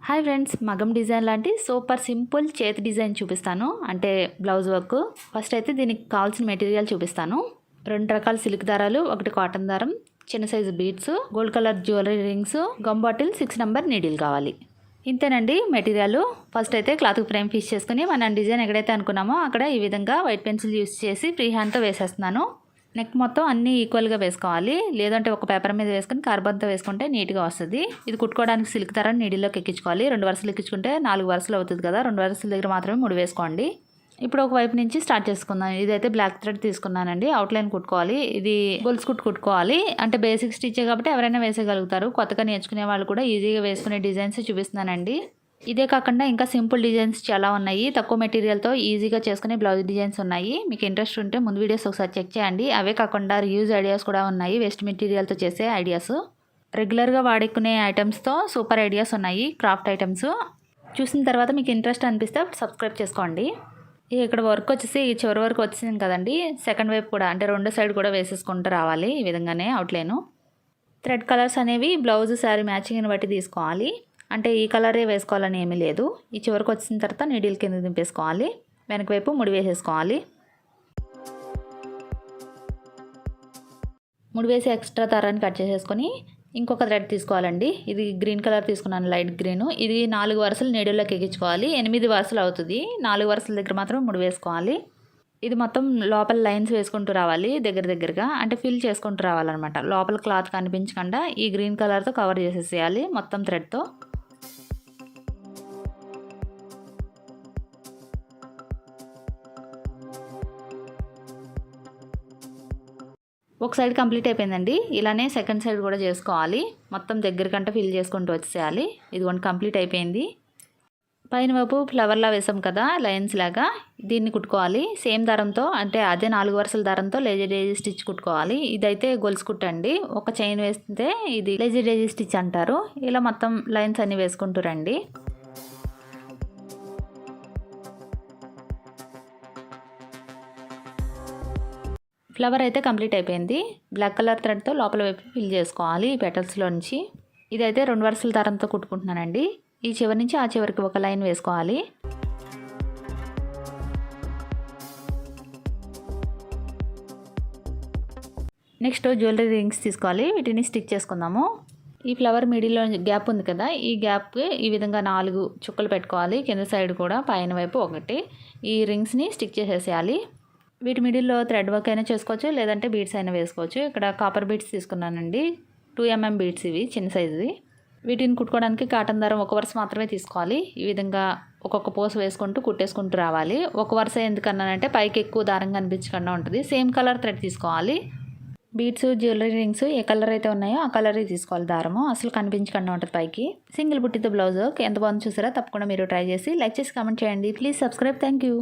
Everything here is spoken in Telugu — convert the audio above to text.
హాయ్ ఫ్రెండ్స్, మగం డిజైన్ లాంటి సూపర్ సింపుల్ చేతి డిజైన్ చూపిస్తాను. అంటే బ్లౌజ్ వర్క్. ఫస్ట్ అయితే దీనికి కావాల్సిన మెటీరియల్ చూపిస్తాను. 2 రకాల సిల్క్ దారాలు, 1 కాటన్ దారం, చిన్న size beads, gold colour jewellery rings, gum bottle, 6 number needle కావాలి. ఇంతేనండి మెటీరియల్. ఫస్ట్ అయితే క్లాత్ ఫ్రేమ్ ఫిక్స్ చేసుకుని మనం డిజైన్ ఎక్కడైతే అనుకున్నామో అక్కడ ఈ విధంగా వైట్ పెన్సిల్ యూస్ చేసి ఫ్రీ హ్యాండ్తో వేసేస్తున్నాను. నెక్ మొత్తం అన్నీ ఈక్వల్గా వేసుకోవాలి. లేదంటే ఒక పేపర్ మీద వేసుకొని కార్బన్తో వేసుకుంటే నీట్గా వస్తుంది. ఇది కుట్టుకోవడానికి సిల్క్ దారాన్ని నీడిల్లోకి ఎక్కించుకోవాలి. 2 వరుసలు ఎక్కించుకుంటే 4 వరుసలు అవుతుంది కదా. 2 వరుసల దగ్గర మాత్రమే 3 వేసుకోండి. ఇప్పుడు ఒక వైపు నుంచి స్టార్ట్ చేసుకుందాం. ఇదైతే బ్లాక్ థ్రెడ్ తీసుకున్నానండి. అవుట్లైన్ కుట్టుకోవాలి. ఇది గొలుసు కుట్టుకోవాలి. అంటే బేసిక్ స్టిచ్ కాబట్టి ఎవరైనా వేసేయగలుగుతారు. కొత్తగా నేర్చుకునే వాళ్ళు కూడా ఈజీగా వేసుకునే డిజైన్స్ చూపిస్తున్నానండి. ఇదే కాకుండా ఇంకా సింపుల్ డిజైన్స్ చాలా ఉన్నాయి. తక్కువ మెటీరియల్తో ఈజీగా చేసుకునే బ్లౌజ్ డిజైన్స్ ఉన్నాయి. మీకు ఇంట్రెస్ట్ ఉంటే ముందు వీడియోస్ ఒకసారి చెక్ చేయండి. అవే కాకుండా రీయూజ్ ఐడియాస్ కూడా ఉన్నాయి. వేస్ట్ మెటీరియల్తో చేసే ఐడియాస్, రెగ్యులర్గా వాడుకునే ఐటమ్స్తో సూపర్ ఐడియాస్ ఉన్నాయి. క్రాఫ్ట్ ఐటమ్స్ చూసిన తర్వాత మీకు ఇంట్రెస్ట్ అనిపిస్తే సబ్స్క్రైబ్ చేసుకోండి. ఇక్కడ వర్క్ వచ్చేసి ఈ చివరి వరకు వచ్చింది కదండి. సెకండ్ వైపు కూడా అంటే 2 సైడ్ కూడా వేసేసుకుంటూ రావాలి. ఈ విధంగానే అవుట్లైను. థ్రెడ్ కలర్స్ అనేవి బ్లౌజ్ శారీ మ్యాచింగ్ని బట్టి తీసుకోవాలి. అంటే ఈ కలరే వేసుకోవాలని ఏమీ లేదు. ఈ చివరికి వచ్చిన తర్వాత నీడిల్ కింద దింపేసుకోవాలి. వెనక వైపు ముడి వేసేసుకోవాలి. ముడి వేసి ఎక్స్ట్రా దారాన్ని కట్ చేసేసుకొని ఇంకొక థ్రెడ్ తీసుకోవాలండి. ఇది గ్రీన్ కలర్ తీసుకున్నాను, లైట్ గ్రీన్. ఇది 4 వరుసలు నీడిల్లోకి ఎక్కించుకోవాలి. 8 వరుసలు అవుతుంది. 4 వరుసల దగ్గర మాత్రం ముడి వేసుకోవాలి. ఇది మొత్తం లోపల లైన్స్ వేసుకుంటూ రావాలి. దగ్గరగా అంటే ఫిల్ చేసుకుంటూ రావాలన్నమాట. లోపల క్లాత్ కనిపించకుండా ఈ గ్రీన్ కలర్తో కవర్ చేసేసేయాలి మొత్తం థ్రెడ్తో. ఒక సైడ్ కంప్లీట్ అయిపోయిందండి. ఇలానే సెకండ్ సైడ్ కూడా చేసుకోవాలి. మొత్తం దగ్గరకంటే ఫిల్ చేసుకుంటూ వచ్చేయాలి. ఇదిగోండి కంప్లీట్ అయిపోయింది. పైన వైపు ఫ్లవర్లా వేసాం కదా, లైన్స్ లాగా, దీన్ని కుట్టుకోవాలి సేమ్ దారంతో. అంటే అదే 4 వరుసల దారంతో లేజీ డేజీ స్టిచ్ కుట్టుకోవాలి. ఇదైతే గొలుసు కుట్టండి. ఒక చైన్ వేస్తే ఇది లేజీ డేజీ స్టిచ్ అంటారు. ఇలా మొత్తం లైన్స్ అన్ని వేసుకుంటూ రండి. ఫ్లవర్ అయితే కంప్లీట్ అయిపోయింది. బ్లాక్ కలర్ థ్రెడ్తో లోపల వైపు ఫిల్ చేసుకోవాలి ఈ పెటల్స్లో నుంచి. ఇదైతే 2 వరుసల దారంతో కుట్టుకుంటున్నానండి. ఈ చివరి నుంచి ఆ చివరికి ఒక లైన్ వేసుకోవాలి. నెక్స్ట్ జ్యువెలరీ రింగ్స్ తీసుకోవాలి. వీటిని స్టిక్ చేసుకుందాము. ఈ ఫ్లవర్ మిడిల్లో గ్యాప్ ఉంది కదా, ఈ గ్యాప్ ఈ విధంగా 4 చుక్కలు పెట్టుకోవాలి. కింద సైడ్ కూడా పైన వైపు 1. ఈ రింగ్స్ని స్టిక్ చేసేసేయాలి. వీటి మిడిల్లో థ్రెడ్ వర్క్ అయినా చేసుకోవచ్చు, లేదంటే బీడ్స్ అయినా వేసుకోవచ్చు. ఇక్కడ కాపర్ బీడ్స్ తీసుకున్నానండి. 2 mm బీడ్స్ ఇవి, చిన్న సైజువి. వీటిని కుట్టుకోవడానికి కాటన్ దారం 1 వరుస మాత్రమే తీసుకోవాలి. ఈ విధంగా ఒక్కొక్క పోసు వేసుకుంటూ కుట్టేసుకుంటూ రావాలి. 1 వరుస ఎందుకన్నానంటే పైకి ఎక్కువ దారం కనిపించకుండా ఉంటుంది. సేమ్ కలర్ థ్రెడ్ తీసుకోవాలి. బీడ్స్, జ్యువెలరీ రింగ్స్ ఏ కలర్ అయితే ఉన్నాయో ఆ కలరే తీసుకోవాలి. దారము అసలు కనిపించకుండా ఉంటుంది పైకి. సింగిల్ బుట్టితో బ్లౌజ్ ఎంత బాగుంది చూసారా? తప్పకుండా మీరు ట్రై చేసి లైక్ చేసి కామెంట్ చేయండి. Please subscribe. Thank you.